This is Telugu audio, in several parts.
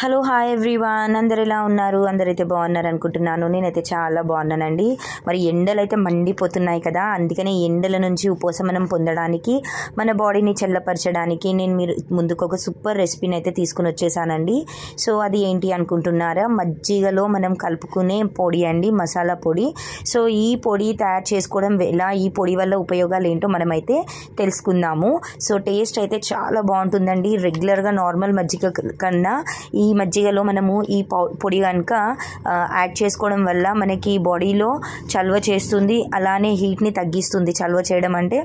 హలో హాయ్ ఎవ్రీవన్, అందరు ఎలా ఉన్నారు? అందరైతే బాగున్నారు అనుకుంటున్నాను. నేనైతే చాలా బాగున్నానండి. మరి ఎండలు అయితే మండిపోతున్నాయి కదా, అందుకని ఎండల నుంచి ఉపశమనం పొందడానికి, మన బాడీని చల్లపరచడానికి నేను మీరు ముందుకు ఒక సూపర్ రెసిపీని అయితే తీసుకుని వచ్చేసానండి. సో అది ఏంటి అనుకుంటున్నారా? మజ్జిగలో మనం కలుపుకునే పొడి అండి, మసాలా పొడి. సో ఈ పొడి తయారు చేసుకోవడం ఎలా, ఈ పొడి వల్ల ఉపయోగాలు ఏంటో మనమైతే తెలుసుకుందాము. సో టేస్ట్ అయితే చాలా బాగుంటుందండి. రెగ్యులర్గా నార్మల్ మజ్జిగ కన్నా ఈ మజ్జిగలో మనము ఈ పొడి కనుక యాడ్ చేసుకోవడం వల్ల మనకి బాడీలో చలువ చేస్తుంది, అలానే హీట్ని తగ్గిస్తుంది. చలువ చేయడం అంటే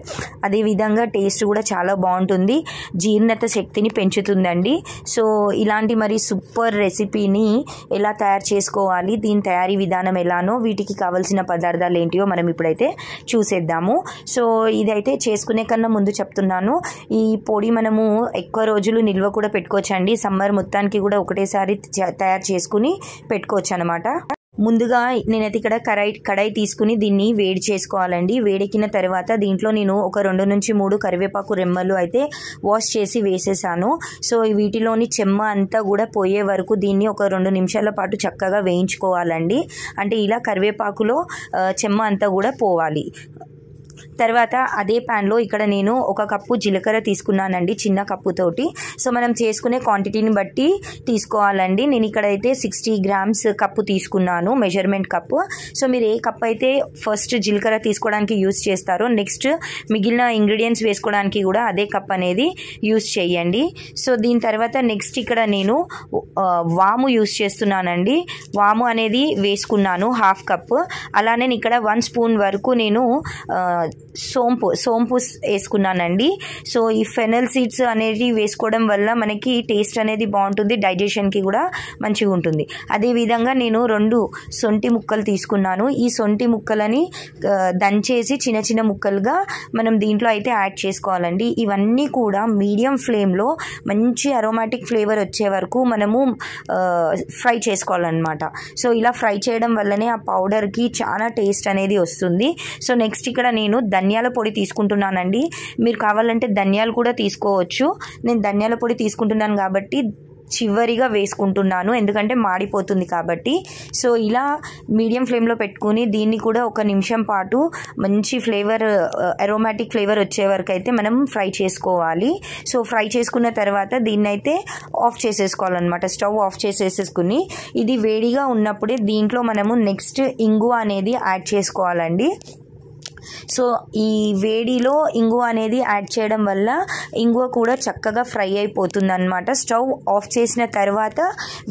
అదేవిధంగా టేస్ట్ కూడా చాలా బాగుంటుంది, జీర్ణత శక్తిని పెంచుతుందండి. సో ఇలాంటి మరి సూపర్ రెసిపీని ఎలా తయారు చేసుకోవాలి, దీని తయారీ విధానం ఎలానో, వీటికి కావాల్సిన పదార్థాలు ఏంటియో మనం ఇప్పుడైతే చూసేద్దాము. సో ఇదైతే చేసుకునే కన్నా ముందు చెప్తున్నాను, ఈ పొడి మనము ఎక్కువ రోజులు నిల్వ కూడా పెట్టుకోవచ్చండి. సమ్మర్ మొత్తానికి కూడా ఒకటేసారి తయారు చేసుకుని పెట్టుకోవచ్చు అనమాట. ముందుగా నేనైతే ఇక్కడ కడాయి తీసుకుని దీన్ని వేడి చేసుకోవాలండి. వేడెక్కిన తర్వాత దీంట్లో నేను ఒక 2 నుంచి 3 కరివేపాకు రెమ్మలు అయితే వాష్ చేసి వేసేసాను. సో వీటిలోని చెమ్మ అంతా కూడా పోయే వరకు దీన్ని ఒక 2 నిమిషాల పాటు చక్కగా వేయించుకోవాలండి. అంటే ఇలా కరివేపాకులో చెమ్మ అంతా కూడా పోవాలి. తర్వాత అదే ప్యాన్లో ఇక్కడ నేను 1 కప్పు జీలకర్ర తీసుకున్నానండి, చిన్న కప్పుతోటి. సో మనం చేసుకునే క్వాంటిటీని బట్టి తీసుకోవాలండి. నేను ఇక్కడైతే 60 గ్రామ్స్ కప్పు తీసుకున్నాను, మెజర్మెంట్ కప్పు. సో మీరు ఏ కప్ అయితే ఫస్ట్ జీలకర్ర తీసుకోవడానికి యూస్ చేస్తారో, నెక్స్ట్ మిగిలిన ఇంగ్రీడియంట్స్ వేసుకోవడానికి కూడా అదే కప్ అనేది యూస్ చేయండి. సో దీని తర్వాత నెక్స్ట్ ఇక్కడ నేను వాము యూస్ చేస్తున్నానండి. వాము అనేది వేసుకున్నాను 1/2 కప్పు. అలానే ఇక్కడ 1 స్పూన్ వరకు నేను సోంపు వేసుకున్నానండి. సో ఈ ఫెనల్ సీడ్స్ అనేది వేసుకోవడం వల్ల మనకి టేస్ట్ అనేది బాగుంటుంది, డైజెషన్కి కూడా మంచిగా ఉంటుంది. అదేవిధంగా నేను 2 సొంటి ముక్కలు తీసుకున్నాను. ఈ సొంటి ముక్కలని దంచేసి చిన్న చిన్న ముక్కలుగా మనం దీంట్లో అయితే యాడ్ చేసుకోవాలండి. ఇవన్నీ కూడా మీడియం ఫ్లేమ్లో మంచి అరోమాటిక్ ఫ్లేవర్ వచ్చే వరకు మనము ఫ్రై చేసుకోవాలన్నమాట. సో ఇలా ఫ్రై చేయడం వల్లనే ఆ పౌడర్కి చాలా టేస్ట్ అనేది వస్తుంది. సో నెక్స్ట్ ఇక్కడ నేను ధనియాల పొడి తీసుకుంటున్నానండి. మీరు కావాలంటే ధనియాలు కూడా తీసుకోవచ్చు. నేను ధనియాల పొడి తీసుకుంటున్నాను కాబట్టి చివరిగా వేసుకుంటున్నాను, ఎందుకంటే మాడిపోతుంది కాబట్టి. సో ఇలా మీడియం ఫ్లేమ్లో పెట్టుకుని దీన్ని కూడా 1 నిమిషం పాటు మంచి ఫ్లేవర్, అరోమాటిక్ ఫ్లేవర్ వచ్చే వరకు అయితే మనం ఫ్రై చేసుకోవాలి. సో ఫ్రై చేసుకున్న తర్వాత దీన్ని అయితే ఆఫ్ చేసేసుకోవాలన్నమాట. స్టవ్ ఆఫ్ చేసేసుకుని ఇది వేడిగా ఉన్నప్పుడే దీంట్లో మనము నెక్స్ట్ ఇంగువ అనేది యాడ్ చేసుకోవాలండి. సో ఈ వేడిలో ఇంగువ అనేది యాడ్ చేయడం వల్ల ఇంగువ కూడా చక్కగా ఫ్రై అయిపోతుంది అనమాట. స్టవ్ ఆఫ్ చేసిన తర్వాత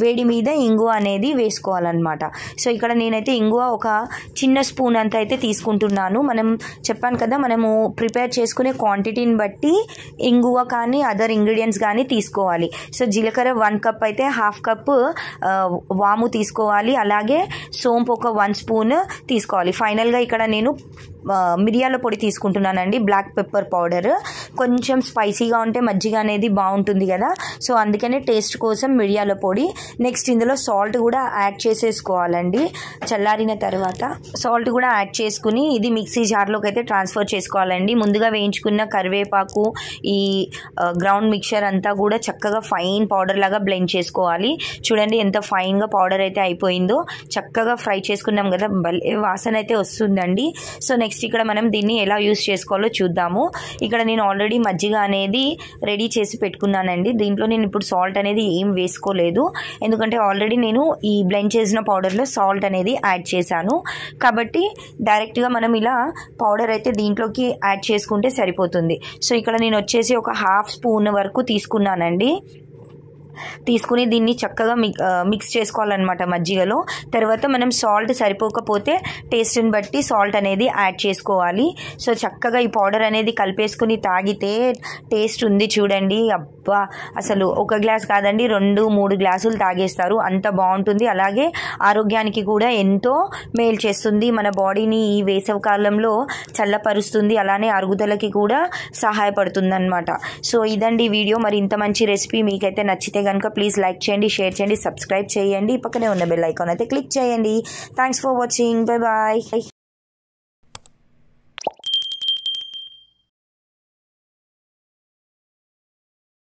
వేడి మీద ఇంగువ అనేది వేసుకోవాలన్నమాట. సో ఇక్కడ నేనైతే ఇంగువ ఒక చిన్న స్పూన్ అంత అయితే తీసుకుంటున్నాను. మనం చెప్పాను కదా, మనము ప్రిపేర్ చేసుకునే క్వాంటిటీని బట్టి ఇంగువ కానీ అదర్ ఇంగ్రీడియంట్స్ కానీ తీసుకోవాలి. సో జీలకర్ర 1 కప్ అయితే 1/2 కప్పు వాము తీసుకోవాలి. అలాగే సోంపు ఒక 1 స్పూన్ తీసుకోవాలి. ఫైనల్గా ఇక్కడ నేను మిరియాల పొడి తీసుకుంటున్నానండి, బ్లాక్ పెప్పర్ పౌడర్. కొంచెం స్పైసీగా ఉంటే మజ్జిగ అనేది బాగుంటుంది కదా, సో అందుకనే టేస్ట్ కోసం మిరియాల పొడి. నెక్స్ట్ ఇందులో సాల్ట్ కూడా యాడ్ చేసేసుకోవాలండి. చల్లారిన తర్వాత సాల్ట్ కూడా యాడ్ చేసుకుని ఇది మిక్సీ జార్లోకి అయితే ట్రాన్స్ఫర్ చేసుకోవాలండి. ముందుగా వేయించుకున్న కరివేపాకు, ఈ గ్రౌండ్ మిక్చర్ అంతా కూడా చక్కగా ఫైన్ పౌడర్ లాగా బ్లెండ్ చేసుకోవాలి. చూడండి ఎంత ఫైన్గా పౌడర్ అయితే అయిపోయిందో. చక్కగా ఫ్రై చేసుకున్నాం కదా, వాసన అయితే వస్తుందండి. సో నెక్స్ట్ ఇక్కడ మనం దీన్ని ఎలా యూస్ చేసుకోవాలో చూద్దాము. ఇక్కడ నేను ఆల్రెడీ మజ్జిగ అనేది రెడీ చేసి పెట్టుకున్నానండి. దీంట్లో నేను ఇప్పుడు సాల్ట్ అనేది ఏం వేసుకోలేదు, ఎందుకంటే ఆల్రెడీ నేను ఈ బ్లెండ్ చేసిన పౌడర్లో సాల్ట్ అనేది యాడ్ చేశాను కాబట్టి డైరెక్ట్గా మనం ఇలా పౌడర్ అయితే దీంట్లోకి యాడ్ చేసుకుంటే సరిపోతుంది. సో ఇక్కడ నేను వచ్చేసి ఒక 1/2 స్పూన్ వరకు తీసుకున్నానండి. తీసుకుని దీన్ని చక్కగా మిక్స్ చేసుకోవాలన్నమాట మజ్జిగలో. తర్వాత మనం సాల్ట్ సరిపోకపోతే టేస్ట్ని బట్టి సాల్ట్ అనేది యాడ్ చేసుకోవాలి. సో చక్కగా ఈ పౌడర్ అనేది కలిపేసుకుని తాగితే టేస్ట్ ఉంది చూడండి. అబ్బా, అసలు 1 గ్లాస్ కాదండి, 2-3 గ్లాసులు తాగేస్తారు, అంత బాగుంటుంది. అలాగే ఆరోగ్యానికి కూడా ఎంతో మేలు చేస్తుంది, మన బాడీని ఈ వేసవి కాలంలో చల్లపరుస్తుంది, అలానే అరుగుదలకి కూడా సహాయపడుతుంది అన్నమాట. సో ఇదండి వీడియో. మరి ఇంత మంచి రెసిపీ మీకైతే నచ్చితే కనుక ప్లీజ్ లైక్ చేయండి, షేర్ చేయండి, సబ్స్క్రైబ్ చేయండి, పక్కనే ఉన్న బెల్ ఐకాన్ అయితే క్లిక్ చేయండి. Thanks for watching. Bye bye.